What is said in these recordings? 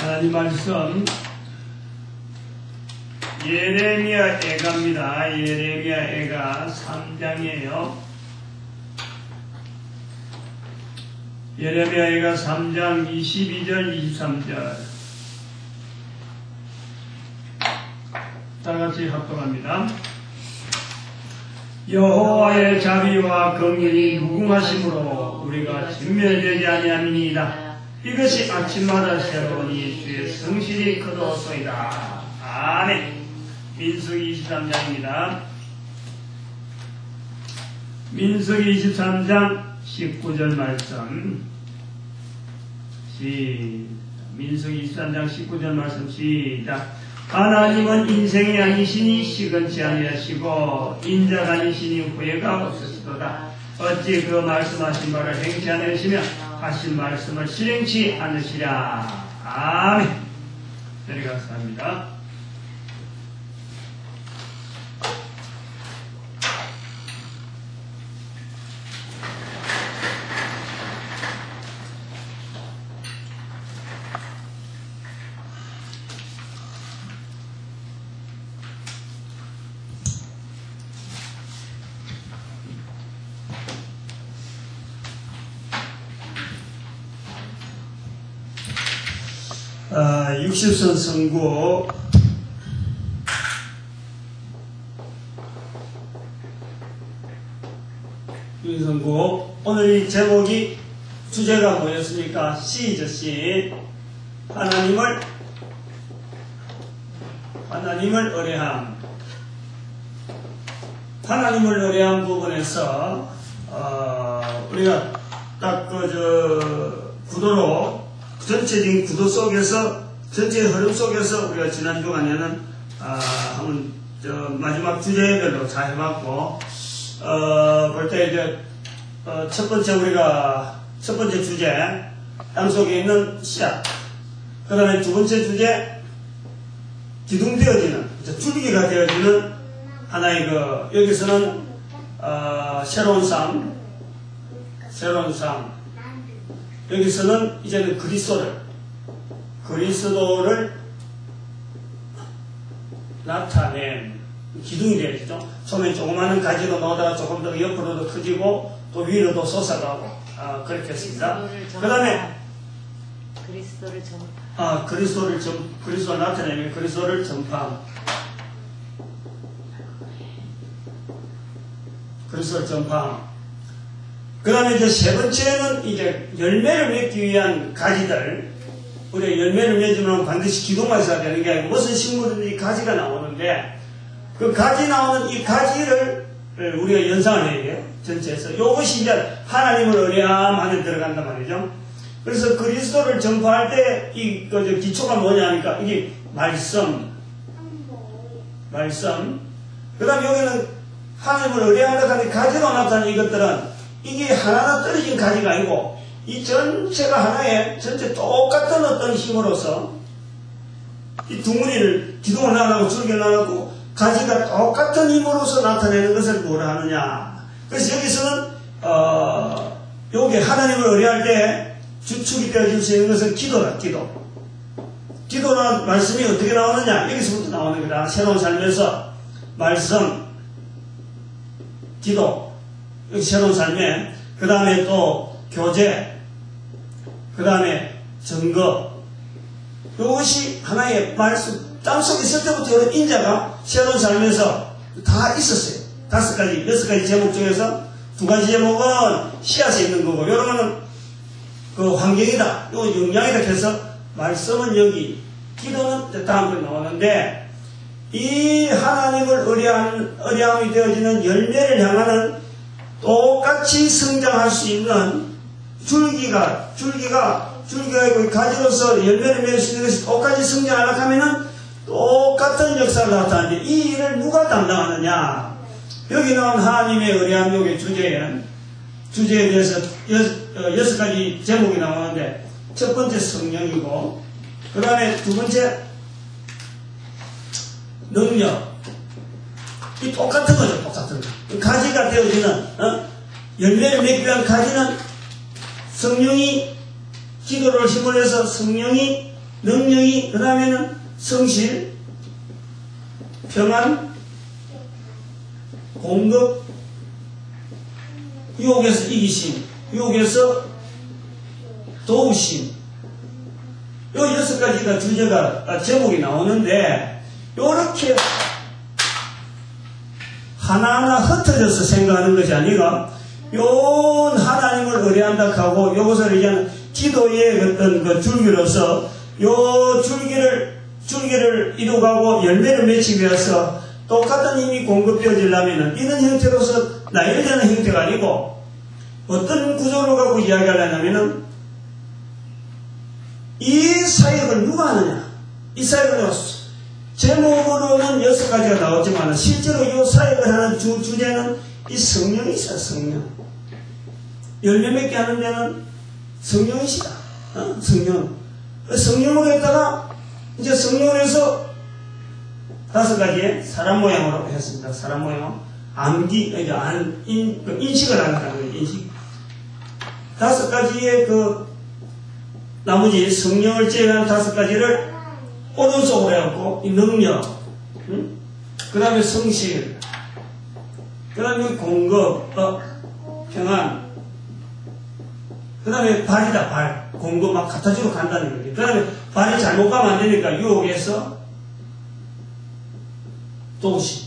하나님 말씀 예레미야 애가입니다. 예레미야 애가 3장이에요. 예레미야 애가 3장 22절 23절 다같이 합독합니다. 여호와의 자비와 긍휼이 무궁하심으로 우리가 진멸되지 아니함이니이다. 이것이 아침마다 새로우니 주의 성실이 크도소이다. 아멘. 민수기 23장입니다. 민수기 23장 19절 말씀 민수기 23장 19절 말씀 시작. 하나님은 인생이 아니시니 시건치 아니하시고 인자가 아니시니 후회가 없으시도다. 어찌 그 말씀하신 바를 행치 않으시며 하신 말씀을 실행치 않으시랴. 아멘. 내려가서 합니다. 육십선 선고 오늘 이 제목이 주제가 뭐였습니까? 시죠. 시 하나님을 의뢰함. 하나님을 의뢰한 부분에서 우리가 딱 구도로 전체적인 구도 속에서 전체 흐름 속에서 우리가 지난 주간에는 한번 마지막 주제별로 잘 해봤고 볼 때 이제 첫 번째 주제 땅 속에 있는 씨앗, 그 다음에 두 번째 주제 기둥되어지는 줄기가 되어지는 하나의 여기서는 새로운 삶, 여기서는 이제는 그리스도를 나타낸 기둥이 되어지죠. 처음에 조그마한 가지로 넣어다가 조금 더 옆으로도 커지고 또 위로도 솟아가고 그렇게 했습니다. 그 다음에 그리스도를 나타내면 그리스도를 전파함. 그 다음에 이제 세 번째는 이제 열매를 맺기 위한 가지들. 우리가 열매를 맺으면 반드시 기둥만 있어야 되는 게 아니고 무슨 식물이든지 가지가 나오는데 그 가지 나오는 이 가지를 우리가 연상을 해야 돼요. 전체에서. 이것이 이제 하나님을 의뢰함 안에 들어간단 말이죠. 그래서 그리스도를 전파할 때 이 기초가 뭐냐 하니까 이게 말씀. 그 다음에 여기는 하나님을 의뢰하려고 하는 가지로 나타나는 이것들은 이게 하나하나 떨어진 가지가 아니고 이 전체가 하나의 전체 똑같은 어떤 힘으로서 이 둥근이를 기둥을 나가고 줄기를 나가고 가지가 똑같은 힘으로서 나타내는 것을 뭐라 하느냐. 그래서 여기서는 요게 하나님을 의뢰할 때 주축이 되어줄 수 있는 것은 기도라. 기도라는 말씀이 어떻게 나오느냐. 여기서부터 나오는 거다. 새로운 삶에서 말씀, 기도, 여기 새로운 삶에 그 다음에 또 교제, 그 다음에 증거. 이것이 하나의 말씀, 땅속에 있을 때부터 이런 인자가 새로운 삶에서 다 있었어요. 5가지, 6가지 제목 중에서 2가지 제목은 씨앗에 있는 거고, 여러분은 그 환경이다, 요 영향이다 해서 말씀은 여기, 기도는 다음에 나오는데, 이 하나님을 의뢰함이 되어지는 열매를 향하는 똑같이 성장할 수 있는 줄기가 있고 가지로서 열매를 맺을 수 있는 것이 똑같이 성장하려고 하면은 똑같은 역사를 나타나는데 이 일을 누가 담당하느냐. 여기 나온 하나님의 의뢰함 요게 주제에 대해서 6가지 제목이 나오는데 첫 번째 성령이고 그 다음에 두 번째 능력. 이 똑같은 거죠. 가지가 되어지는 열매를 맺기 위한 가지는 성령이 기도를 힘을 내서 성령이 능력이, 그 다음에는 성실, 평안, 공급, 유혹에서 이기심, 유혹에서 도우심. 요 6가지가 주제가, 제목이 나오는데, 요렇게 하나하나 흩어져서 생각하는 것이 아니라, 요 하나님을 의뢰한다 하고, 요것을 이제는 기도의 어떤 그 줄기로서, 요 줄기를 이루가고 열매를 맺기 위해서 똑같은 힘이 공급되어지려면 이런 형태로서 나열되는 형태가 아니고, 어떤 구조로 갖고 이야기하려냐면은, 이 사역을 누가 하느냐? 이 사역을 제목으로는 6가지가 나오지만 실제로 이 사역을 하는 주제는 이 성령이시다. 성령. 열매 맺게 하는 데는 성령이시다. 성령. 성령으로 했다가 이제 성령으로 해서 5가지의 사람 모양으로 했습니다. 사람 모양. 암기, 인식을 한다는 거예요. 인식. 5가지의 나머지 성령을 제외한 5가지를 오른쪽으로 해갖고, 이 능력, 그 다음에 성실, 그 다음에 공급, 평안, 그 다음에 발이다, 발. 공급 막 갖다주고 간다는 거예요. 그 다음에 발이 잘못 가면 안 되니까 유혹에서 도시.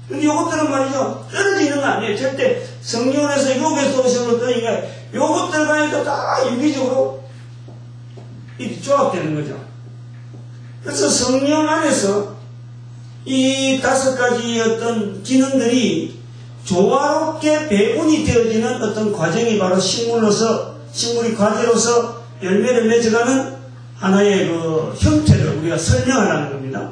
근데 이것들은 말이죠, 떨어져 있는 거 아니에요. 절대 성령에서 유혹에서 도시로 떠니까 요것들 간에도 다 유기적으로 이렇게 조합되는 거죠. 그래서 성령 안에서 이 5가지 어떤 기능들이 조화롭게 배분이 되어지는 어떤 과정이 바로 식물이 과제로서 열매를 맺어가는 하나의 그 형태를 우리가 설명하라는 겁니다.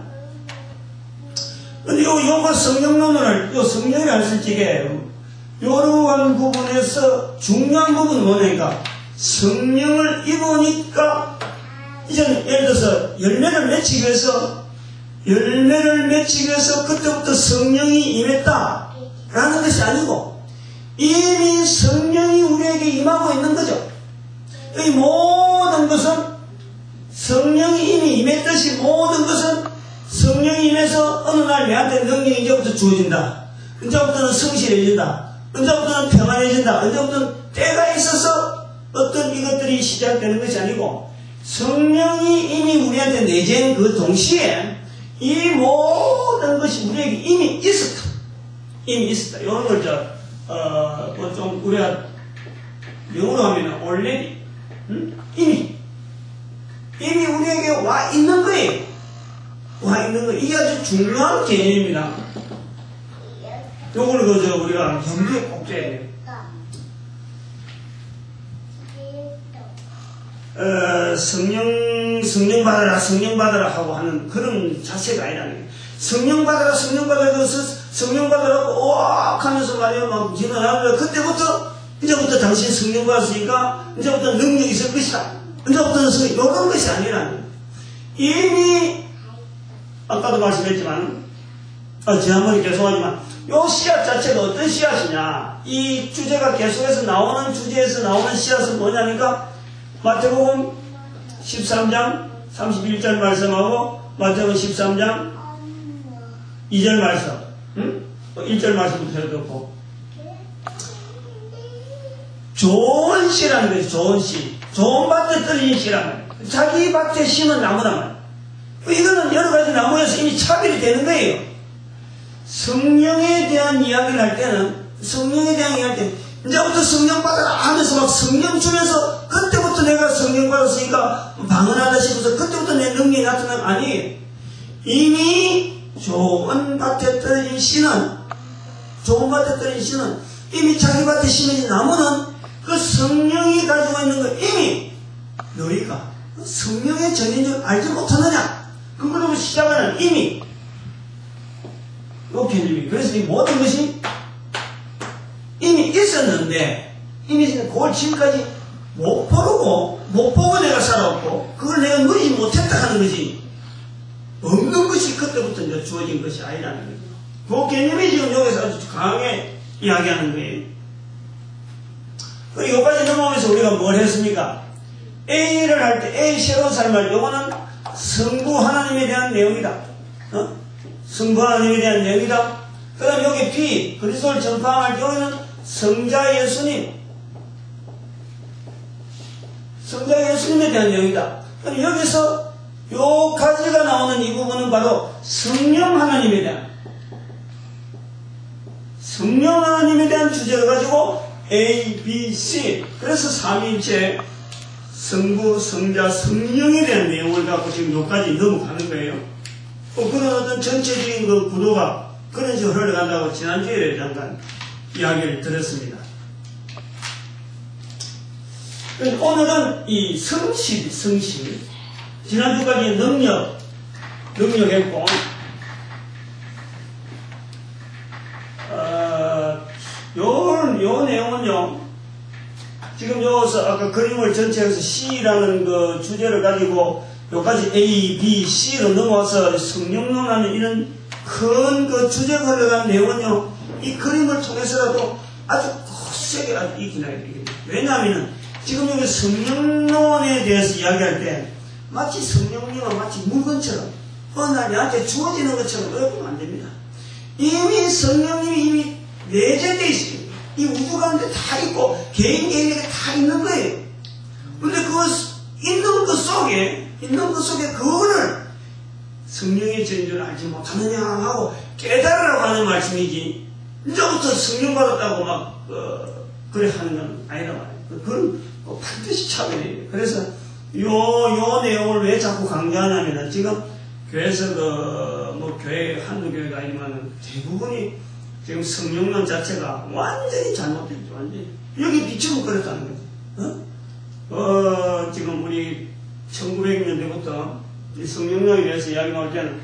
근데 요거 성령론을, 성령이 했을 적에 요러한 부분에서 중요한 부분은 뭐냐니까, 성령을 입으니까, 이제는 예를 들어서 열매를 맺히기 위해서 그때부터 성령이 임했다 라는 것이 아니고, 이미 성령이 우리에게 임하고 있는 거죠. 이 모든 것은 성령이 이미 임했듯이, 모든 것은 성령이 임해서 어느 날 내한테 능력이 이제부터 주어진다. 이제부터는 성실해진다. 언제부터는 평안해진다. 언제부터는 때가 있어서 어떤 이것들이 시작되는 것이 아니고, 성령이 이미 우리한테 내재한 그 동시에 이 모든 것이 우리에게 이미 있었다. 이런 걸 좀 우리가 영어로 하면 already, 이미 우리에게 와 있는 거예요. 이게 아주 중요한 개념입니다. 요걸 우리가 염두에 꼭 둬야 돼요. 성령 받아라 하고 하는 그런 자체가 아니라는 거예요. 성령 받아라 오악 하면서 말이야 막 진화하면, 그때부터 이제부터 당신 성령 받았으니까 이제부터 능력이 있을 것이다. 이제부터는 성령, 이런 것이 아니라는 거예요. 이미 아까도 말씀했지만, 지난번에 계속하지만, 요 씨앗 자체가 어떤 씨앗이냐, 이 주제가 계속해서 나오는 주제에서 나오는 씨앗은 뭐냐니까, 마태복음 13장 31절 말씀하고 마태복음 13장 2절 말씀, 1절 말씀부터 해놓고, 좋은 씨라는 거예요. 좋은 씨, 좋은 밭에 떨어진 씨라는 거예요. 자기 밭에 심은 나무란 말이에요. 이거는 여러 가지 나무에서 이미 차별이 되는 거예요. 성령에 대한 이야기를 할 때는, 이제부터 성령 받아라 하면서 막 성령 주면서, 그때부터 내가 성령 받았으니까 방언하다 싶어서 그때부터 내 능력이 나타나는 아니에요. 이미 좋은 밭에 떨어진 씨는, 이미 자기 밭에 심어진 나무는 그 성령이 가지고 있는 거 이미 너희가 성령의 전인줄 알지 못하느냐? 그걸로 시작하는 이미 요 개념이. 그래서 이 모든 것이 이미 있었는데, 이미 그걸 지금까지 못 보고 내가 살아왔고, 그걸 내가 누리지 못했다 하는 것이, 없는 것이 그때부터 이제 주어진 것이 아니라는 거예요. 그 개념이 지금 여기서 아주 강하게 이야기하는 거예요. 그리고 여기까지 넘어오면서 우리가 뭘 했습니까? A를 할 때 A 새로운 삶을 요거는 성부 하나님에 대한 내용이다. 성부 하나님에 대한 내용이다. 그 다음 여기 B 그리스도를 전파할 경우에는 성자 예수님, 성자 예수님에 대한 내용이다. 그럼 여기서 요 가지가 나오는 이 부분은 바로 성령 하나님에 대한, 성령 하나님에 대한 주제를 가지고 A, B, C, 그래서 삼위일체 성부, 성자, 성령에 대한 내용을 갖고 지금 여기까지 넘어가는 거예요. 그런 어떤 전체적인 그 구도가 그런 식으로 흘러간다고 지난주에 잠깐 이야기를 드렸습니다. 오늘은 이 성실. 지난주까지 능력했고, 요 내용은요, 지금 여기서 아까 그림을 전체에서 C라는 그 주제를 가지고 여기까지 A, B, C로 넘어와서 성령론하는 이런 큰 그 주제가 흘러간 내용은요, 이 그림을 통해서라도 아주 거세게 아주 익히나요. 왜냐하면 지금 여기 성령론에 대해서 이야기할 때 마치 성령님은 마치 물건처럼 나 내한테 주어지는 것처럼 어려우면 안 됩니다. 이미 성령님이 이미 내재되어 있습니다. 이 우주 가운데 다 있고 개인에게 다 있는 거예요. 그런데 그 있는 것 속에 그거를 성령의 전주를 알지 못하느냐 하고 깨달으라고 하는 말씀이지, 이제부터 성령 받았다고 막 그래 하는 건 아니란 말이에요. 그건 반드시 차별이에요. 그래서 요 내용을 왜 자꾸 강조하냐면, 지금 교회에서 교회 한두 교회가 아니지만 대부분이 지금 성령론 자체가 완전히 잘못됐죠. 완전히 여기 비추면 그렇다는 거죠. 지금 우리 1900년대부터 성령론에 대해서 이야기 나올 때는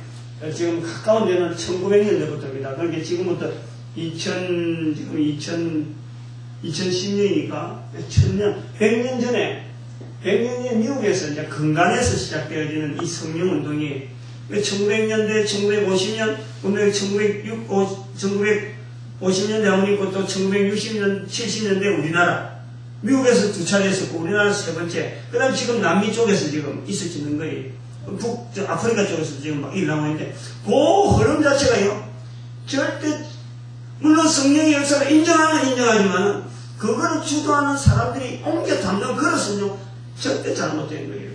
지금 가까운 데는 1900년대부터입니다. 그러니까 지금부터 2010년이니까 1000년, 100년 전에 미국에서 이제 근간에서 시작되어지는 이 성령운동이 1900년대, 1950년, 1950년대 한번 있고 또 1960년, 70년대 우리나라, 미국에서 두 차례 있었고 우리나라 세 번째, 그 다음 지금 남미 쪽에서 지금 있어지는 거예요. 아프리카 쪽에서 지금 막 일어나고 있는데, 그 흐름 자체가요, 절대, 물론 성령의 역사를 인정하지만, 그거를 주도하는 사람들이 옮겨 담는 그릇은요, 절대 잘못된 거예요.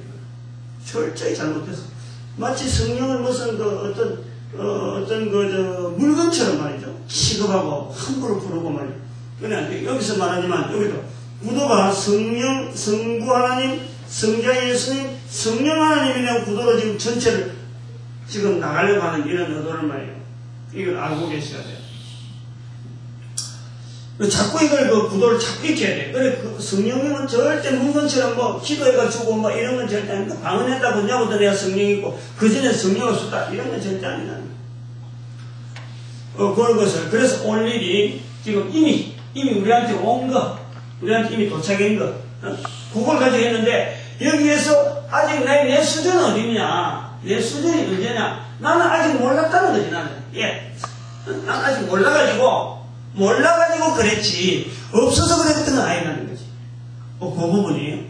철저히 잘못돼서. 마치 성령을 무슨 물건처럼 말이죠. 취급하고 함부로 부르고 말이죠. 그냥 여기서 말하지만, 여기도 구도가 성령, 성부 하나님, 성자 예수님, 성령 하나님에 대한 구도로 지금 전체를 지금 나가려고 하는 이런 의도를 말이에요. 이걸 알고 계셔야 돼요. 자꾸 이걸 구도를 자꾸 익혀야 돼. 그래, 성령님은 절대 물건처럼 기도해가지고 이런 건 절대 아니다. 방언했다 보냐부터 내가 성령이 있고, 그 전에 성령 없었다. 이런 건 절대 아니다. 그런 것을. 그래서 올 일이 지금 이미 우리한테 온 거, 우리한테 이미 도착한 거, 그걸 가지고 했는데, 여기에서 아직 내 수준은 어디냐? 내 수준이 언제냐? 나는 아직 몰랐다는 거지, 나는. 난 아직 몰라가지고 그랬지. 없어서 그랬던 건 아니라는 거지. 그 부분이에요.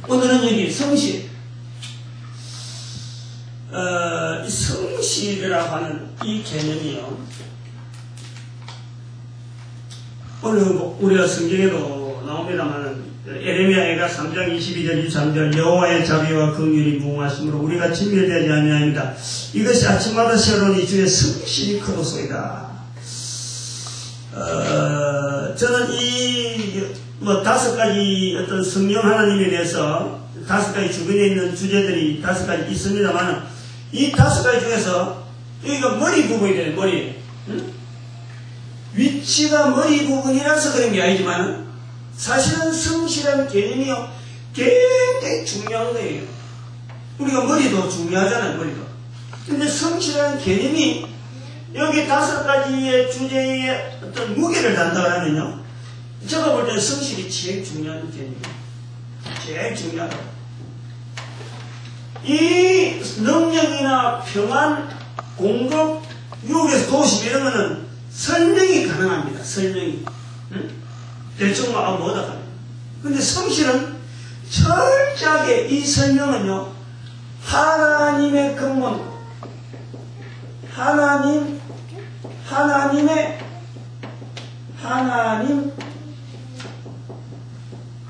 오늘은 여기 성실. 이 성실이라고 하는 이 개념이요. 오늘 우리가 성경에도 나옵니다만은, 에레미야가 3장 22절 23절 여호와의 자비와 긍휼이 무궁하심으로 우리가 진멸되지 아니하니이다. 이것이 아침마다 새로운 주의 성실이 크도소이다. 저는 이 5가지 어떤 성령 하나님에 대해서 5가지 주변에 있는 주제들이 5가지 있습니다만, 이 5가지 중에서 여기가 머리 부분이 돼요. 머리. 위치가 머리 부분이라서 그런 게 아니지만, 사실은 성실한 개념이요, 굉장히 중요한 거예요. 우리가 머리도 중요하잖아요, 머리도. 근데 성실한 개념이 여기 5가지의 주제에 어떤 무게를 단다고 하면요, 제가 볼 때는 성실이 제일 중요한 개념이에요. 제일 중요하다고. 이 능력이나 평안, 공급, 유혹에서 도심 이런 거는 설명이 가능합니다. 설명이. 대충 뭐다 가능. 근데 성실은 철저하게 이 설명은요, 하나님의 근본, 하나님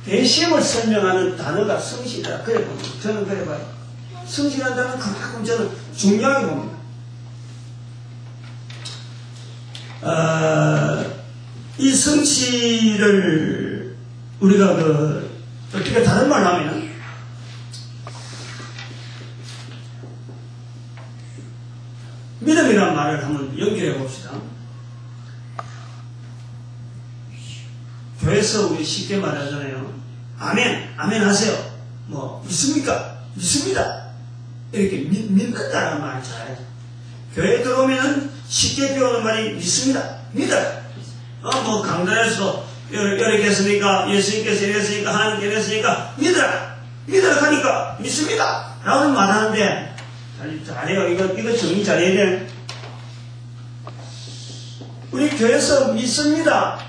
대심을 설명하는 단어가 성실이다. 그래 봅니다. 저는 그래 봐요. 성실한다는 그만큼 저는 중요하게 봅니다. 이 성실을 우리가 어떻게 다른 말로 하면은 믿음이라는 말을 한번 연결해 봅시다. 교회에서 우리 쉽게 말하잖아요. 아멘, 아멘 하세요. 뭐 믿습니까? 믿습니다. 이렇게 믿는다라는 말을 잘해요. 교회에 들어오면은 쉽게 배우는 말이 믿습니다. 믿어요. 뭐 강단에서 이렇게 했으니까, 예수님께서 이랬으니까, 하나님께서 이랬으니까 믿어라. 믿어라 하니까 믿습니다. 라고 말하는데 잘해요. 이거 정리 잘해야 돼. 우리 교회에서 믿습니다.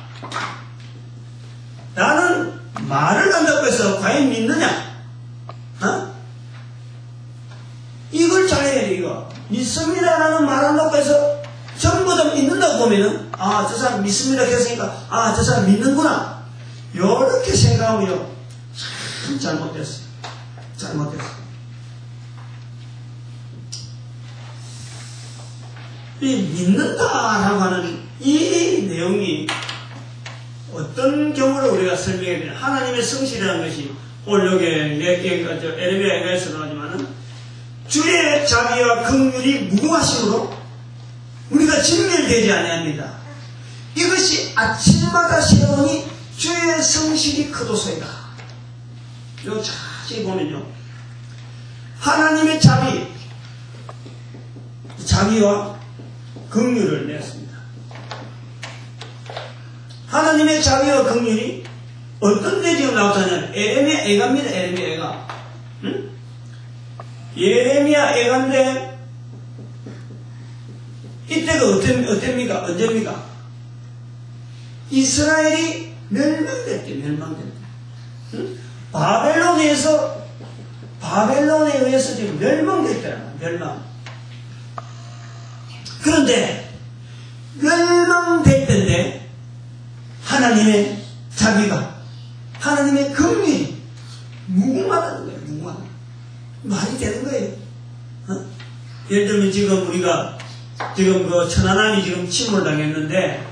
나는 말을 한다고 해서 과연 믿느냐? 이걸 잘해야 돼, 이거. 믿습니다라는 말 한다고 해서 전부 다 믿는다고 보면은, 저 사람 믿습니다 했으니까, 저 사람 믿는구나. 요렇게 생각하면요, 참 잘못됐어요. 잘못됐어요. 이 믿는다라고 하는 이 내용이 어떤 경우를 우리가 설명해야 되냐. 하나님의 성실이라는 것이 오늘 여기 에레미야에서 나오지만은 주의 자비와 긍휼이 무궁하심으로 우리가 진멸되지 아니합니다. 이것이 아침마다 새로우니 주의 성실이 크도소이다. 이거 자세히 보면요, 하나님의 자비와 긍휼을 내었습니다. 하나님의 자비와 긍휼이 어떤 데 지금 나오잖아요. 에레미야 애가입니다. 에레미야 애가. 응? 예레미야 애가인데 이때가 어땠습니까? 언제입니까? 이스라엘이 멸망될 때. 응? 바벨론에 의해서 지금 멸망될 때라는 멸망. 그런데 멸망될 때인데 하나님의 자비가, 하나님의 긍휼이 무궁하다는 거예요. 무궁하다. 말이 되는 거예요. 예를 들면 지금 우리가 지금 천안함이 지금 침몰당했는데,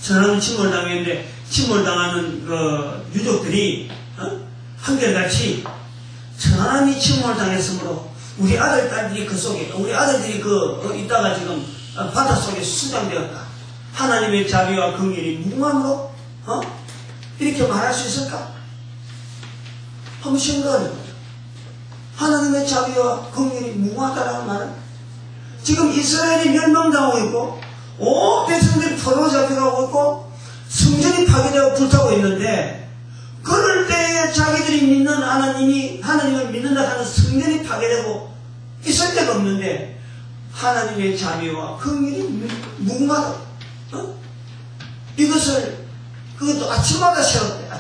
천안함이 침몰당했는데 침몰당하는 유족들이 한결같이 천안함이 침몰당했으므로 우리 아들들이 그 속에, 우리 아들들이 있다가 지금 바닷속에 수장되었다. 하나님의 자비와 긍휼이 무궁함으로 이렇게 말할 수 있을까? 한번 생각해 보죠. 하나님의 자비와 긍휼이 무궁하다라는 말은 지금 이스라엘이 멸망당하고 있고 온 백성들이 포로로 잡혀가고 있고 성전이 파괴되고 불타고 있는데, 그럴 때에 자기들이 믿는 하나님을 믿는다 하는 성전이 파괴되고 있을 데가 없는데 하나님의 자비와 긍휼이 무궁하다. 그것도 아침마다 새롭대.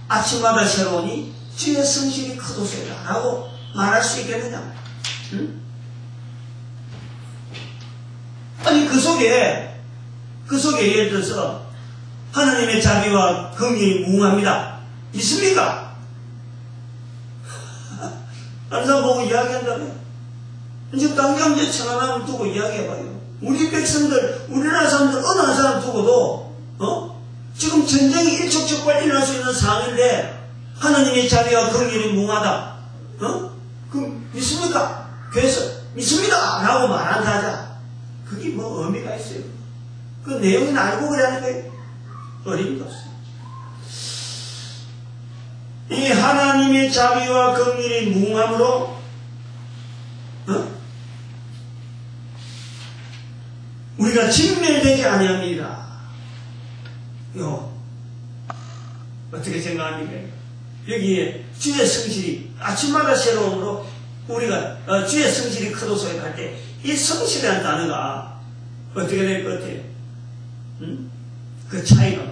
아침마다 새로우니 주의 성실이 크도소이다 라고 말할 수 있겠느냐? 응? 아니 그 속에 예를 들어서 하나님의 자비와 긍휼이 무궁합니다. 있습니까? 다른 사람 보고 이야기한다면 이제 당장 이제 천안함을 두고 이야기해봐요. 우리 백성들, 우리나라 사람들 어느 한 사람 두고도 지금 전쟁이 일촉즉발 일어날 수 있는 상황인데 하나님의 자비와 긍휼이 무궁하다. 그럼 믿습니까? 그래서 믿습니다 라고 말한다 하자. 그게 뭐 의미가 있어요? 그 내용은 알고 그러는 거예요? 어림도 없어요. 이 하나님의 자비와 긍휼이 무궁함으로 우리가 진멸되지 아니합니다. 어떻게 생각합니까? 여기에 주의 성실이 아침마다 새로움으로 우리가 주의 성실이 크도소에 갈 때 이 성실이라는 단어가 어떻게 될 것 같아요? 그 차이가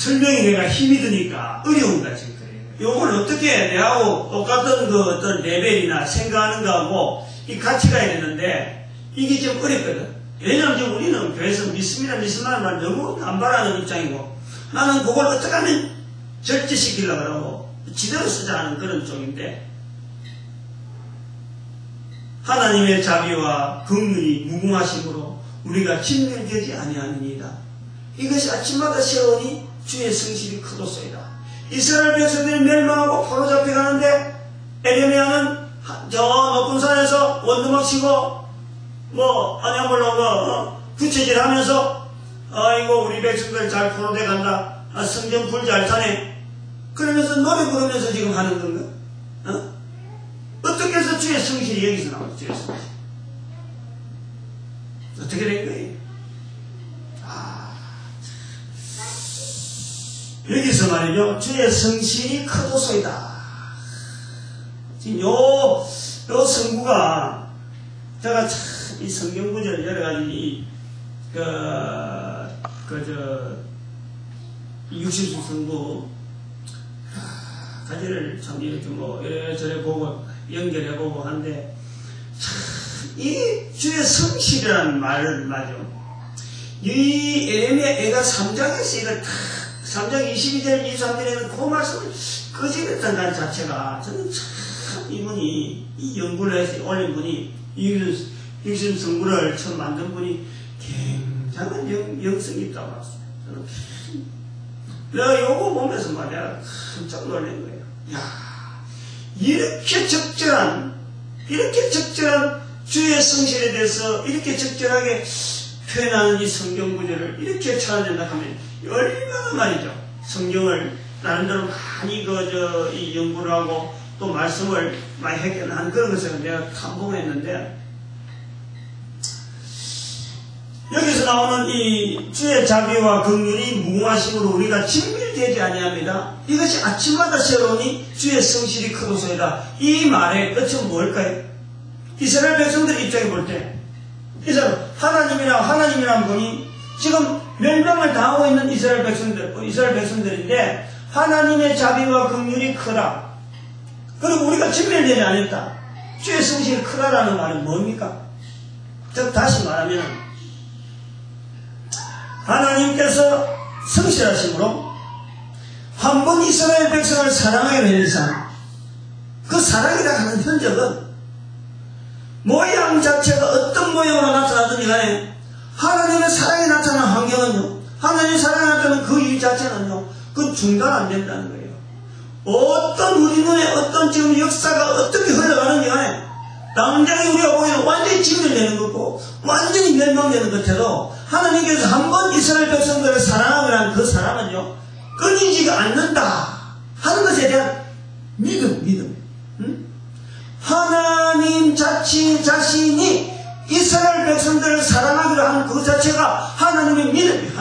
설명이 내가 힘이 드니까 어려운 거지. 요걸 어떻게 내하고 똑같은 그 어떤 레벨이나 생각하는 거하고 이 같이 가야 되는데 이게 좀 어렵거든. 왜냐면 지금 우리는 교회에서 믿습니다는 말 너무 안 바라는 입장이고 나는 그걸 어떻게 하면 절제시키려고 그러고 지대로 쓰자는 그런 쪽인데 하나님의 자비와 긍휼이 무궁하심으로 우리가 진멸되지 아니하느니이다. 이것이 아침마다 세우니 주의 성실이 크도소이다. 이스라엘 백성들이 멸망하고 포로 잡혀가는데 에레미야는 저 높은 산에서 원두막 치고 부채질 하면서 아이고 우리 백성들 잘 포로돼 간다. 성전 불 잘 타네. 그러면서 노래 부르면서 지금 하는 건가? 어떻게 해서 주의 성실이 여기서 나와요? 주의 성실. 어떻게 된 거예요? 여기서 말이죠. 주의 성실이 크도소이다. 지금 요 성구가 제가 참 이 성경 구절 여러 가지 육신수 성구 가지를 참 이렇게 이래저래 보고 연결해보고 하는데 참 이 주의 성실이라는 말을 말이죠. 이 에레미야 애가 3장에서 이걸 3장 22절 23절에는 그 말씀을 거짓했던 것 자체가 저는 참 이분이 이 연구를 해서 올린 분이 육신 성구를 처음 만든 분이 굉장한 영성이 있다고 봤어요. 내가 요거 보면서 말이야 깜짝 놀란 거예요. 야, 이렇게 적절한 주의 성실에 대해서 이렇게 적절하게 표현하는 이 성경 구절을 이렇게 찾아낸다 하면 얼마나 말이죠. 성경을 나름대로 많이 이 연구를 하고 또 말씀을 많이 해결한 그런 것을 내가 탐복했는데 여기서 나오는 이 주의 자비와 긍휼이 무궁하심으로 우리가 진멸되지 아니합니다. 이것이 아침마다 새로우니 주의 성실이 크도소이다. 이 말의 끝은 뭘까요? 이스라엘 백성들 입장에 볼 때 하나님이란 분이 지금 멸망을 당하고 있는 이스라엘 백성들인데 하나님의 자비와 긍휼이 크다. 그리고 우리가 진멸되지 않았다. 주의 성실이 크다라는 말은 뭡니까? 즉 다시 말하면 하나님께서 성실하심으로 한 번 이스라엘 백성을 사랑하게 된 이상 그 사랑이라 하는 흔적은 모양 자체가 어떤 모양으로 나타나든지 간에 하나님의 사랑이 나타나는 환경은요, 하나님의 사랑이 나타나는 그 일 자체는요, 그 중단 안 된다는 거예요. 어떤 우리 눈에 어떤 지금 역사가 어떻게 흘러가는지 간에 당장에 우리가 보기에는 완전히 진멸되는 거고 완전히 멸망되는 것 같아도 하나님께서 한 번 이스라엘 백성들을 사랑하면 그 사랑은요 끊이지가 않는다 하는 것에 대한 믿음. 하나님 자신이 이스라엘 백성들을 사랑하기로 하는 그 자체가 하나님의 믿음.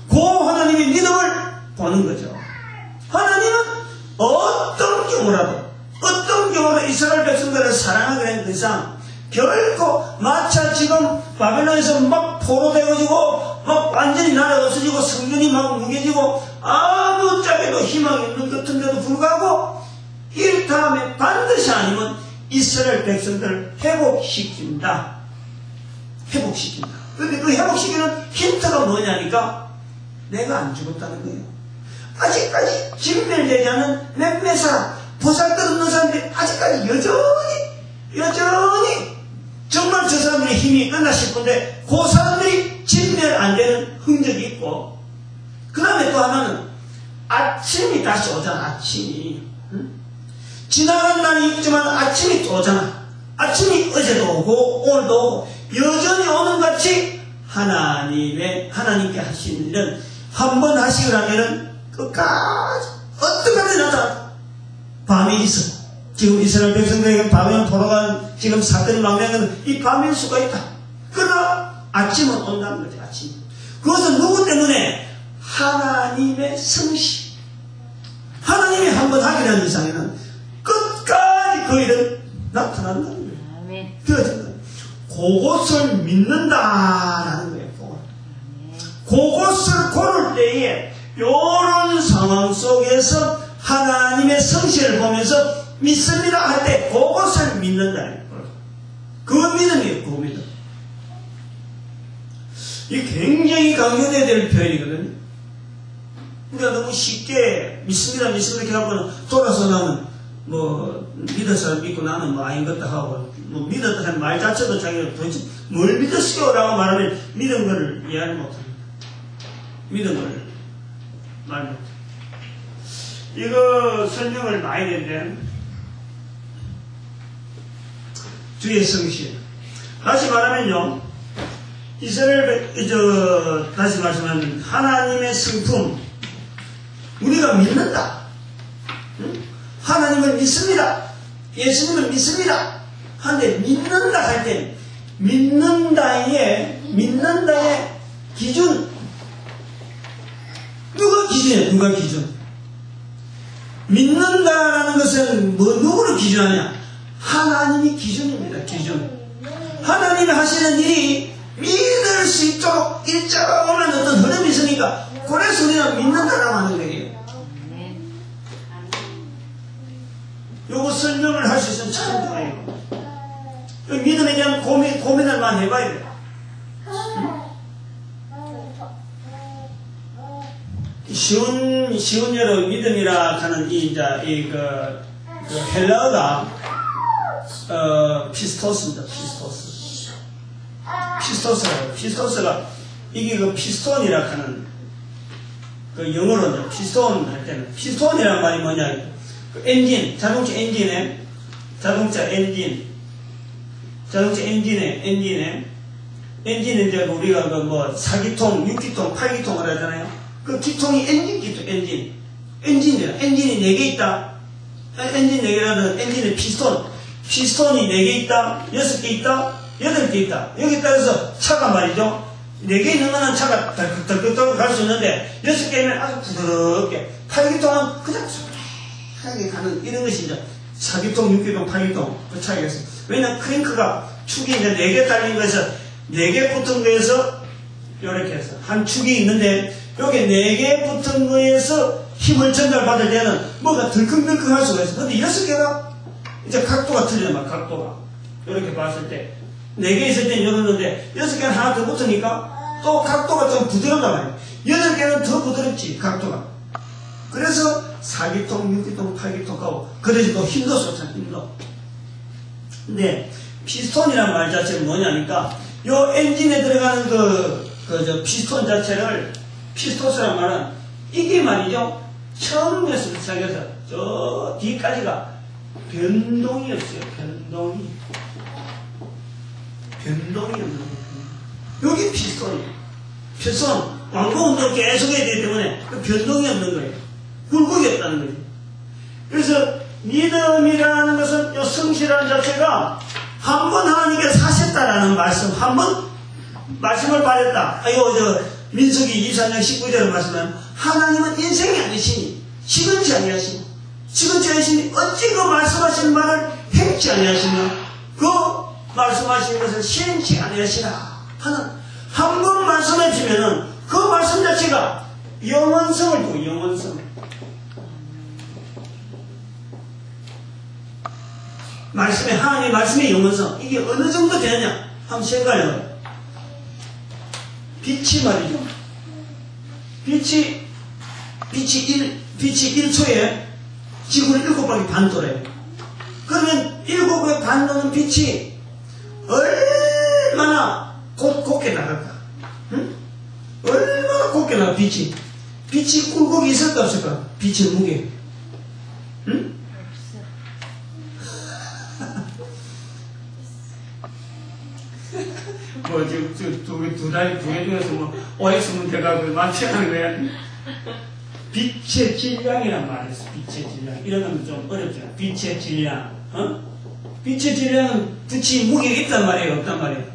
그 하나님의 믿음을 보는 거죠. 하나님은 어떤 경우로 이스라엘 백성들을 사랑하게 된 그 이상 결코 마차 지금 바벨론에서 막 포로되어지고 막 완전히 나라가 없어지고 성전이 막 무겨지고 아무 짝에도 희망이 없는 것 같은데도 불구하고 이렇다면 반드시 아니면 이스라엘 백성들을 회복시킨다. 그런데 그 회복시키는 힌트가 뭐냐니까 내가 안 죽었다는 거예요. 아직까지 진멸되지 않은 몇몇 사람, 보살것없는 사람들이 아직까지 여전히 정말 저 사람들의 힘이 끝나 싶은데 그 사람들이 진멸 안 되는 흔적이 있고 그 다음에 또 하나는 아침이 다시 오잖아. 아침이 지나간 날이 있지만 아침이 또 오잖아. 아침이 어제도 오고 오늘도 오고 여전히 오는 같이 하나님께 하시는 일은 한 번 하시려면은 끝까지 어떻게든 나타나 밤이 있어. 지금 이스라엘 백성들에게 바벨론 포로가 지금 사건이 막내는 이 밤일 수가 있다. 그러나 아침은 온다는 거지. 아침. 그것은 누구 때문에? 하나님의 성실. 하나님이 한 번 하기라는 이상에는 끝까지 그 일은 나타난다는 거예요. 그래서 그것을 믿는다라는 거예요. 그것을 고를 때에 요런 상황 속에서 하나님의 성실을 보면서 믿습니다 할 때 그것을 믿는다. 그 믿음이에요. 그 믿음. 이게 굉장히 강조돼야 될 표현이거든요. 우리가 너무 쉽게 믿습니다 이렇게 하고는 돌아서 나는 뭐 믿어서 믿고 나는 뭐 아닌 것도 하고 뭐 믿었다는 말 자체도 자기가 도대체 뭘 믿었어요? 라고 말하면 믿은 걸 이해하지 못합니다. 믿은 걸 말 못합니다. 이거 설명을 많이 했는데 주의 성실. 다시 말하면요, 이스라엘, 다시 말씀하면 하나님의 성품, 우리가 믿는다. 응? 하나님을 믿습니다. 예수님을 믿습니다. 하는데 믿는다 할 때 믿는다의 기준, 누가 기준이야? 누가 기준? 믿는다라는 것은 누구를 기준하냐? 하나님이 기준입니다. 기준. 하나님이 하시는 일이 믿을 수 있도록 일정한 어떤 흐름이 있으니까 그래서 우리는 믿는다라고 하는 거예요. 요거 설명을 할 수 있으면 참 좋아요. 믿음에 대한 고민을 많이 해봐야 돼요. 쉬운 예로 믿음이라 하는 헬라어가 피스토스입니다. 피스토스가 이게 피스톤이라 하는 영어로는 피스톤 할 때는 피스톤이라는 말이 뭐냐? 엔진, 자동차 엔진에 이제 우리가 4기통, 6기통, 8기통을 하잖아요. 그 기통이 엔진이야. 엔진이 4개 있다. 엔진 4개라는 엔진의 피스톤이 4개 있다, 6개 있다, 8개 있다. 여기 따라서 차가 말이죠. 4개 있는 거는 차가 덜컥덜컥 갈 수 있는데 6개면 아주 부드럽게, 8기통은 그냥 하게 가는 이런 것이 이제 4기통, 6기통, 8기통 그 차이가 있어요. 왜냐면 크랭크가 축이 이제 4개 달린 거에서 4개 붙은 거에서 이렇게 해서 한 축이 있는데 여기 4개 붙은 거에서 힘을 전달받을 때는 뭐가 덜컹덜컹 할 수가 있어. 근데 6개가 이제 각도가 틀려요. 각도가 이렇게 봤을 때 4개 있을 때는 이러는데 6개는 하나 더 붙으니까 또 각도가 좀 부드럽단 말이에요. 8개는 더 부드럽지 각도가. 그래서 4기통, 6기통, 8기통하고 그래서 또 힘도 쏟잖아요. 힘도. 근데 피스톤이라는 말 자체는 뭐냐니까 요 엔진에 들어가는 저 피스톤 자체를 피스토스라는 말은 이게 말이죠. 처음에서 시작해서 저 뒤까지가 변동이 없어요. 변동이 없는 거예요. 여기 피스톤이에요. 피스톤 왕복운동 계속 해야 되기 때문에 그 변동이 없는 거예요. 굴곡이 없다는 거죠. 그래서 믿음이라는 것은 요 성실한 자체가 한 번 하나님께서 하셨다라는 말씀, 한 번 말씀을 받았다. 민수기 24장 19절을 말씀하면 하나님은 인생이 아니시니 시건치 아니하시니 어찌 그 말씀하신 말을 행치 아니하시며 그 말씀하신 것을 시행치 아니하시라 하는 한 번 말씀해 주면은 그 말씀 자체가 영원성을 두고 영원성. 하나님의 말씀의 영원성. 이게 어느 정도 되느냐? 한번 생각해봐요. 빛이 말이죠. 빛이 1초에 지구를 7바퀴 반 돌아요. 그러면 7바퀴 반 도는 빛이 얼마나 곱게 나갈까? 응? 얼마나 곱게 나가, 빛이 굴곡이 있을까 없을까? 빛의 무게. 응? 두 개 중에서 OX 문제가 맞춰가는 거야. 빛의 질량이란 말이 있어. 빛의 질량. 이런 건 좀 어렵죠. 빛의 질량. 빛의 질량은 빛이 무게가 있단 말이에요. 없단 말이에요.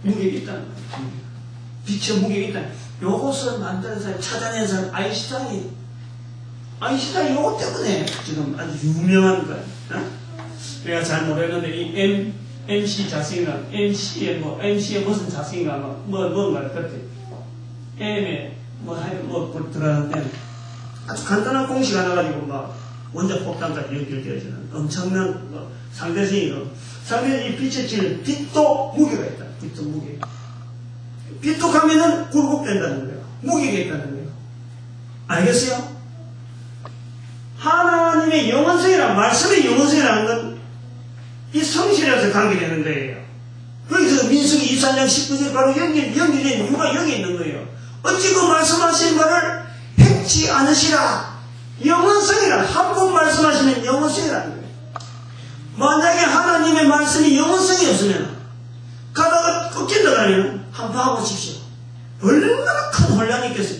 무게가 있단 말이에요. 빛의 무게가 있단 말이에요. 요것을 만드는 사람, 찾아낸 사람, 아인슈타인이 요것 때문에 지금 아주 유명한 거예요. 내가 잘 모르겠는데, 이 MC 자신감, MC의 무슨 자신감, 뭔가 그때 M의 들어가는데 아주 간단한 공식 하나 가지고 막 원자 폭탄까지 연결되어지는 엄청난 상대성이 상대적인 빛에 찌는 빛도 무게가 있다. 빛도 무게. 빛도 가면은 굴곡된다는 거예요. 무게가 있다는 거예요. 알겠어요? 하나님의 영원성이란 말씀의 영원성이라는 건 이 성실에서 관계되는 거예요. 그래서 민수기 24장 19절 바로 연결된 이유가 여기 있는 거예요. 어찌 그 말씀하신 바를 획지 않으시라. 영원성이란 한 번 말씀하시면 영원성이라는 거예요. 만약에 하나님의 말씀이 영원성이 없으면 가다가 꺾인다 하면 한번 봐보십시오. 얼마나 큰 혼란이 있겠어요.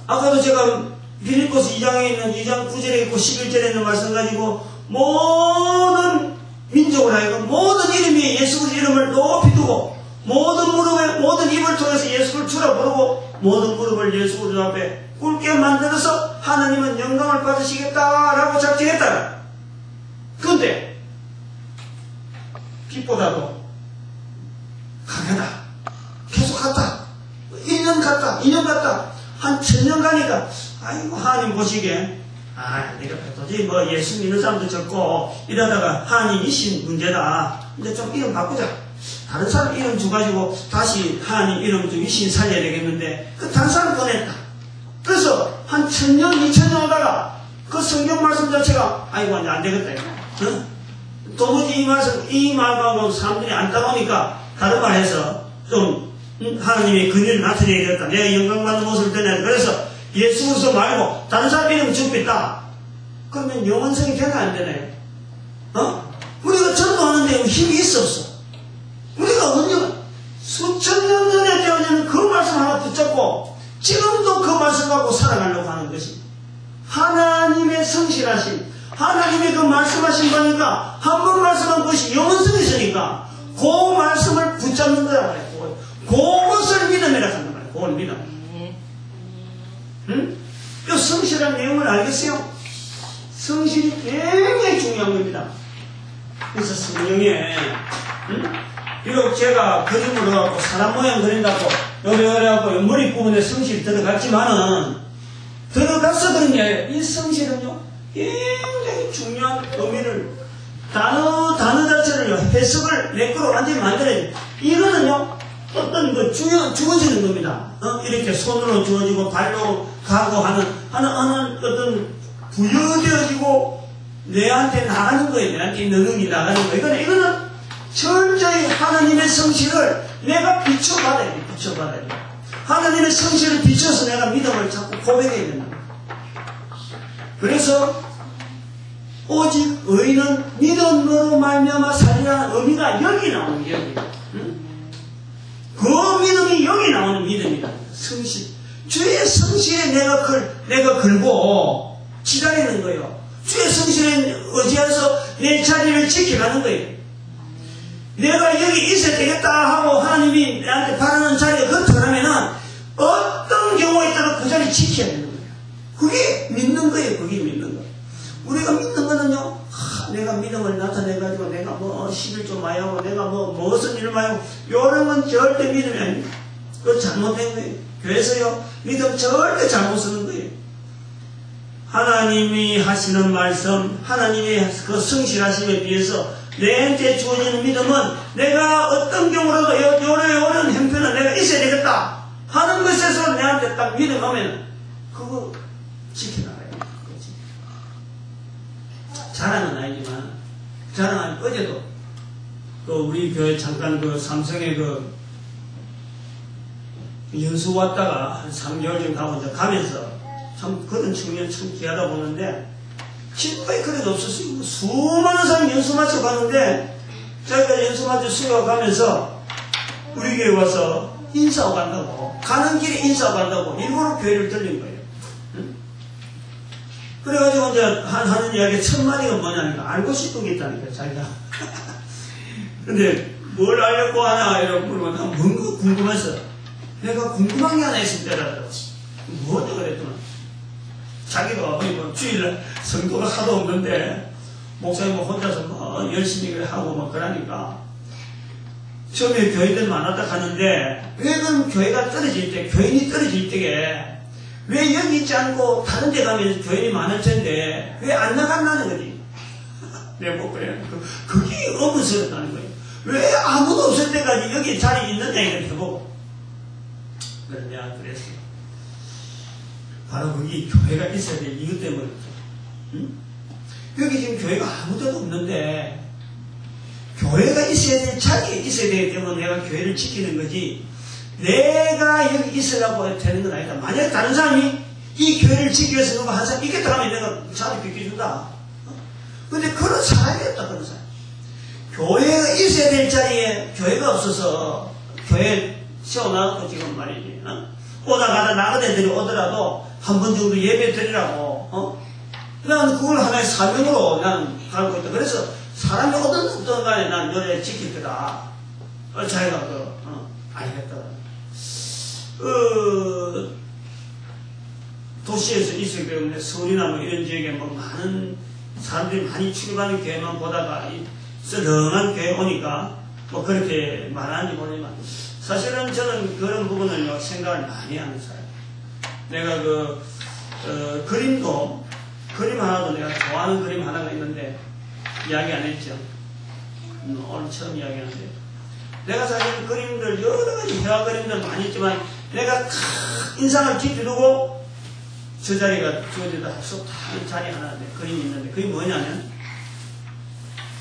아까도 제가 빌립보서 2장에 있는 2장 9절에 있고 11절에 있는 말씀 가지고 모든 민족을 하여금 모든 이름 위에 예수 그리스도 이름을 높이 두고 모든 무릎에 모든 입을 통해서 예수를 주라 부르고 모든 무릎을 예수 그리스도 앞에 꿇게 만들어서 하나님은 영광을 받으시겠다라고 작정했다. 그런데 빛보다도 강하다. 계속 갔다. 1년 갔다. 2년 갔다. 한 1000년 가니까 아이고 하나님 보시기에 내가 도저히 예수 믿는 사람도 적고 이러다가 하나님 이신 문제다. 이제 좀 이름 바꾸자. 다른 사람 이름 줘가지고 다시 하나님 이름 좀 이신 살려야 되겠는데 그 다른 사람 꺼냈다. 그래서 한 1000년 2000년 하다가 그 성경 말씀 자체가 아이고 안 되겠다. 도무지 이 말하고 사람들이 안 따라오니까 다른 말 해서 좀 하나님의 근위를 나타내야겠다. 내가 영광받는 모습을 드려야 돼. 그래서 예수 그리스도 말고 다른 사람 이름 죽겠다. 그러면 영원성이 되나 안 되나요? 우리가 전도하는데 힘이 있어 없어? 우리가 언제 수천 년 전에 되어지는 그 말씀 하나 붙잡고 지금도 그 말씀 갖고 살아가려고 하는 것이 하나님의 성실하신 하나님의 그 말씀하신 거니까 한 번 말씀한 것이 영원성이 있으니까 그 말씀을 붙잡는 거란 말이에요. 그것을 믿음이라 한단 말이에요. 그걸 믿음. 이 성실한 내용을 알겠어요? 성실이 굉장히 중요한 겁니다. 그래서 성경에 비록 제가 그림으로 갖고 사람 모양 그린다고 요래요래하고 머리 부분에 성실이 들어갔지만은 들어갔어 그런 게 이 성실은요 굉장히 중요한 의미를 단어 자체를 해석을 내 거로 완전히 만들어야 돼. 이거는요 어떤 주어지는 겁니다. 이렇게 손으로 주어지고 발로 가고 하는 어떤 부여되어지고 내한테 나가는 거예요. 내한테 있는 능이 나가는 거예요. 이거는 철저히 하나님의 성실을 내가 비춰받아야 돼. 비춰받아야 돼. 하나님의 성실을 비춰서 내가 믿음을 자꾸 고백해야 된다. 그래서 오직 의인은 믿음으로 말미암아 살리라는 의미가 여기 나오는 게 여기. 그 믿음이 여기 나오는 믿음이다. 성실. 주의 성실에 내가 걸고 기다리는 거예요. 주의 성실에 의지해서 내 자리를 지켜가는 거예요. 내가 여기 있어야 되겠다 하고 하나님이 나한테 바라는 자리에 거쳐가면은 어떤 경우가 있다도 그 자리 지켜야 되는 거예요. 그게 믿는 거예요. 그게 믿는 거. 우리가 믿는 거는요, 내가 믿음을 나타내가지고 내가 11조 많이 하고 내가 무슨 일을 많이 하고 이런 건 절대 믿음이 아닙니다. 그거 잘못된 거예요. 그래서요, 믿음 절대 잘못 쓰는 거예요. 하나님이 하시는 말씀, 하나님의 그 성실하심에 비해서 내한테 주어지는 믿음은 내가 어떤 경우라도 요런 형편은 내가 있어야 되겠다 하는 것에서 내한테 딱 믿음 오면 그거 지켜나가요. 자랑은 아니지만, 자랑은 어제도 또 우리 교회 잠깐 삼성에 연수 왔다가 한 3개월 정도 하고 이제 가면서 참 그런 청년 참 귀하다 보는데 진짜에 그래도 없었어요. 수많은 사람이 연수 마치고 가는데 자기가 연수 마치고 수요가 가면서 우리 교회 와서 인사하고 간다고, 가는 길에 인사하고 간다고 일부러 교회를 들린 거예요. 그래가지고 이제 하는 이야기 첫 마디가 뭐냐니까 알고 싶은 게 있다니까 자기가. 근데 뭘 알려고 하냐 이러고 물으면 난 뭔가 궁금해서 내가 궁금한 게 하나 있을 때라도 뭐냐 그랬더니 자기가 주일날 성도가 하도 없는데 목사님 혼자서 열심히 하고 그러니까 처음에 교회들 많았다 하는데 왜냐면 교회가 떨어질 때 교인이 떨어질 때에 왜 여기 있지 않고 다른 데 가면 교인이 많을 텐데 왜 안 나간다는 거지. 내가 뭐 그래. 그게 의문스럽다는 거예요. 왜 아무도 없을 때까지 여기 자리 있느냐 이렇게 보고. 그래서 내가 그랬어요. 바로 거기 교회가 있어야 될 이유 때문에. 응? 여기 지금 교회가 아무데도 없는데 교회가 있어야 될 자리에 있어야 되기 때문에 내가 교회를 지키는 거지 내가 여기 있으려고 되는 건 아니다. 만약에 다른 사람이 이 교회를 지키기 위해서 누가 한 사람 있겠다 하면 내가 자리 비켜준다. 근데 그런 사람이 없다. 그런 사람. 교회가 있어야 될 자리에 교회가 없어서 교회 세워놔놓고 지금 말이지. 오다 가다 나간 애들이 오더라도 한 번 정도 예배 드리라고. 난 그걸 하나의 사명으로 난 갈고 있다. 그래서 사람이 오든 없든 간에 난 너네 지킬 거다. 자기가 알겠다. 도시에서 있어야 되는데 서울이나 뭐 이런 지역에 뭐 많은 사람들이 많이 출입하는 교회만 보다가 썰렁한 교회 오니까 뭐 그렇게 말하는지 모르지만 사실은 저는 그런 부분을 생각을 많이 하는 사람. 내가 그림 하나도 내가 좋아하는 그림 하나가 있는데 이야기 안 했죠. 오늘 처음 이야기하는데 내가 사실 그림들 여러 가지 회화 그림들 많이 있지만 내가 인상을 깊이 두고 저 자리가 주어지다 합숙 자리 하나인데 그림이 있는데 그게 뭐냐면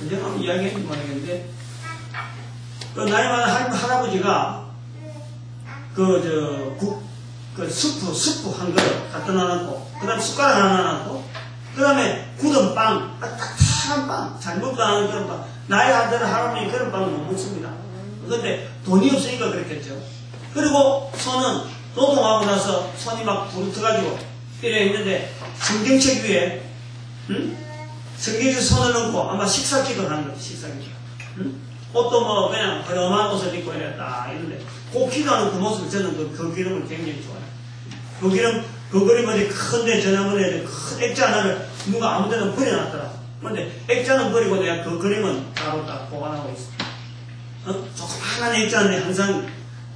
언제 한번 이야기했는지 모르겠는데 나이 많은 할아버지가 스프 한 그릇 갖다 놔놓고 그 다음에 숟가락 하나 놔놓고 그 다음에 굳은 빵 딱딱한 빵 잘못 가는 그런 빵 나이 안 드는 할아버지 그런 빵을 못 먹습니다. 근데 돈이 없으니까 그랬겠죠. 그리고 손은 노동하고 나서 손이 막 부르트가지고 이래 있는데 성경책 위에 성경에 손을 넣고 아마 식사기도 하는 거지. 식사기도. 옷도 뭐 그냥 허름한 옷을 입고 이랬다 이런데 꼭 기도하는 그 모습을 저는 그 그림을 굉장히 좋아해요. 그 그림 어디 큰데 전화번호에 큰 액자 하나를 누가 아무데나 버려놨더라. 근데 액자는 버리고 내가 그 그림은 따로 딱 보관하고 있어. 조그만한 액자인데 항상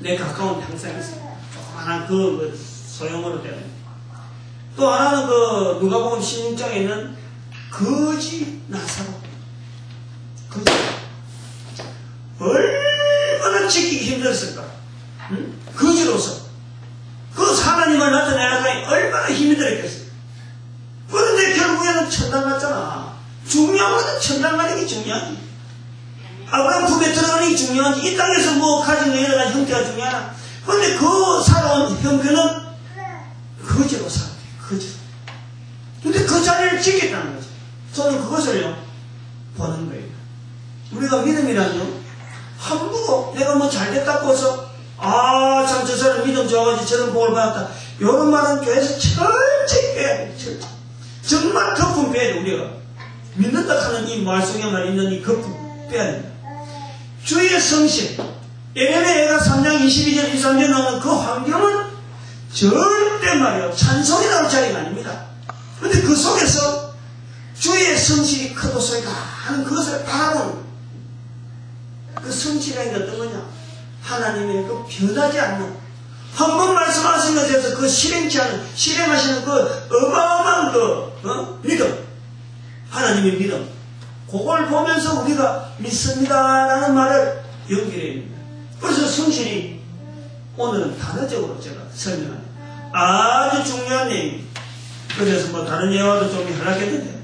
내 가까운 데 항상 있어. 조그만한 그 소형으로 되는. 또 하나는 누가복음 16장에 있는 거지 나사로. 거지. 얼마나 지키기 힘들었을까. 거지로서. 그 하나님을 나타내야하니 얼마나 힘이 들었겠어요. 그런데 결국에는 천당 갔잖아. 중요한 것은 천당 가는 게 중요하지. 아브라함 품에 들어가는 게 중요하지. 이 땅에서 뭐 가진 여러 가지 형태가 중요하나. 그런데 그 살아온 형편은 거지로 살아요. 거지로. 근데 그 자리를 지켰다는 거죠. 저는 그것을요 보는 거예요. 우리가 믿음이란요 함부로 내가 뭐 잘됐다고 해서 참 저 사람 믿음 좋아가지고 저런 복을 받았다. 이런 말은 교회에서 철저히 빼야 돼. 철저히. 정말 거품 빼야 돼. 우리가 믿는다 하는 이 말씀에 말 있는 이 거품 빼야 된다. 주의 성실 예레미야 3장 22절 23절 나오는 그 환경은 절대 말이야 찬송이 나올 자리가 아닙니다. 그런데 그 속에서 주의 성실이 크도소이다 하는 그것을 바라보는 그 성실이라는 게 어떤 거냐? 하나님의 그 변하지 않는 한 번 말씀하신 것에 대해서 그 실행하시는 그 어마어마한 믿음, 하나님의 믿음, 그걸 보면서 우리가 믿습니다라는 말을 연결해야 됩니다. 그래서 성실이 오늘은 단어적으로 제가 설명하는 아주 중요한 내용입니다. 그래서 뭐 다른 예화도 좀 하려겠는데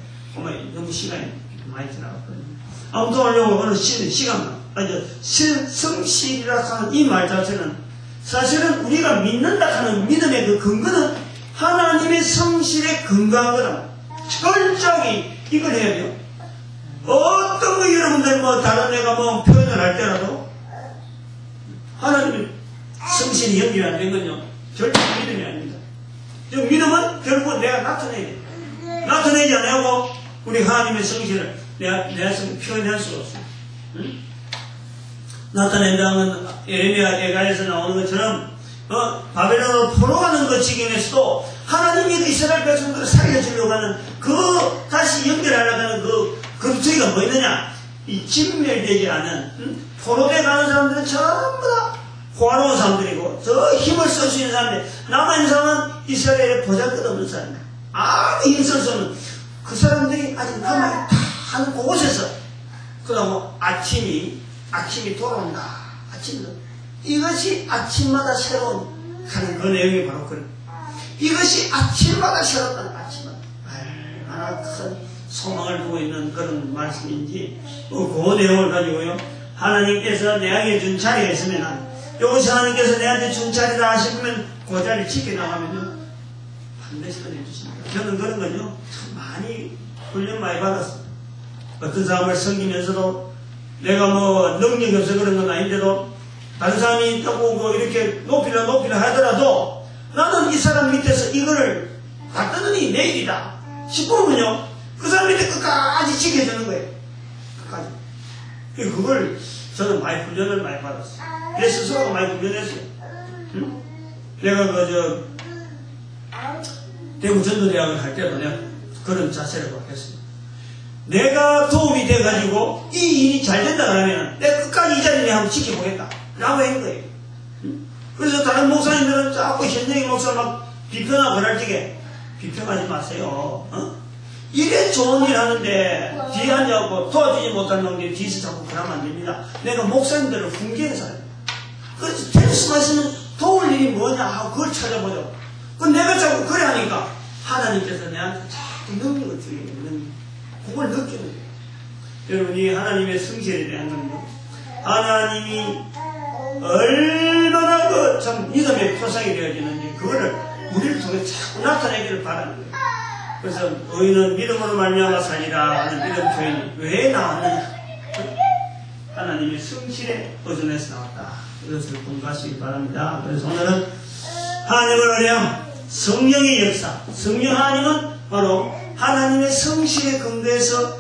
너무 시간이 많이 지나갔거든요. 아무튼 오늘 시간만 성실이라 하는 이 말 자체는 사실은 우리가 믿는다 하는 믿음의 그 근거는 하나님의 성실에 근거하거나 철저히 이걸 해야 돼요. 어떤 거 여러분들 뭐 다른 애가 뭐 표현을 할 때라도 하나님의 성실이 연결이 안 된 건요 절대 믿음이 아닙니다. 이 믿음은 결국은 내가 나타내야 돼. 나타내지 않고 우리 하나님의 성실을 내가 표현할 수가 없어요. 응? 나타낸다는 예레미야 예가에서 나오는 것처럼 바벨론으로 포로가는 것 지경에서도 하나님이 이스라엘 백성들을 살려주려고 하는 다시 연결하려고 하는 그 주의가 뭐 있느냐? 이 진멸되지 않은 포로돼 가는 사람들은 전부 다 호화로운 사람들이고 더 힘을 쓸 수 있는 사람들 남아있는 사람은 이스라엘의 보잘것없는 사람이야. 아무 힘쓸 수 없는 그 사람들이 아직 남아있다 하는 그곳에서 그러면 아침이 돌아온다. 이것이 아침마다 새로운 하는 그 내용이 바로 그래. 이것이 아침마다 새롭다는 아침마다 얼마나 큰 소망을 두고 있는 그런 말씀인지 그 내용을 가지고요. 하나님께서 내게 준 자리가 있으면 이것이 하나님께서 내한테 준 자리다 하시면 그 자리를 지켜나가면요 반드시 꺼내주십니다. 저는 그런 건요 참 많이 훈련 많이 받았습니다. 어떤 사람을 섬기면서도 내가 뭐 능력이 없어 그런 건 아닌데도 다른 사람이 있다고 이렇게 높이라 하더라도 나는 이 사람 밑에서 이거를 봤더니 내일이다 싶으면요 그 사람 밑에 끝까지 지켜주는 거예요. 끝까지. 그걸 저는 많이 훈련을 많이 받았어요. 내 스스로가 많이 훈련했어요. 응? 내가 대구 전도대학을 할 때도 내가 그런 자세를 갖겠습니다. 내가 도움이 돼가지고 이 일이 잘 된다 그러면 내가 끝까지 이 자리를 한번 지켜보겠다 라고 한 거예요. 그래서 다른 목사님들은 자꾸 현영이 목사 막 비평하고 그럴 적에 비평하지 마세요. 이래 좋은 일 하는데 뒤에 앉아갖고 도와주지 못하는 놈들이 뒤에서 자꾸 그러면 안 됩니다. 내가 목사님들을 훈계해서 사람이야. 그래서 테니스 말씀은 도울 일이 뭐냐 하고 그걸 찾아보죠. 그 내가 자꾸 그래 하니까 하나님께서 내한테 자꾸 능력을 주는 그걸 느끼는 거예요. 여러분이 하나님의 성실에 대한 건요. 하나님이 얼마나 참 믿음의 표상이 되어지는지 그거를 우리를 통해 자꾸 나타내기를 바라는 거예요. 그래서 너희는 믿음으로 말미암아 살리라 하는 믿음 표현이 왜 나왔느냐? 하나님의 성실에 의존해서 나왔다. 이것을 공부하시기 바랍니다. 그래서 오늘은 하나님을 의뢰함 성령의 역사. 성령 하나님은 바로 하나님의 성실에 근거해서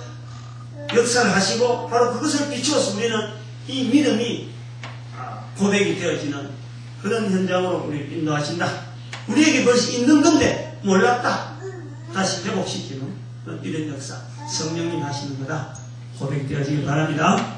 역사를 하시고 바로 그것을 비추어서 우리는 이 믿음이 고백이 되어지는 그런 현장으로 우리를 인도하신다. 우리에게 벌써 있는 건데 몰랐다. 다시 회복시키는 이런 역사 성령님 하시는 거다. 고백되어지기 바랍니다.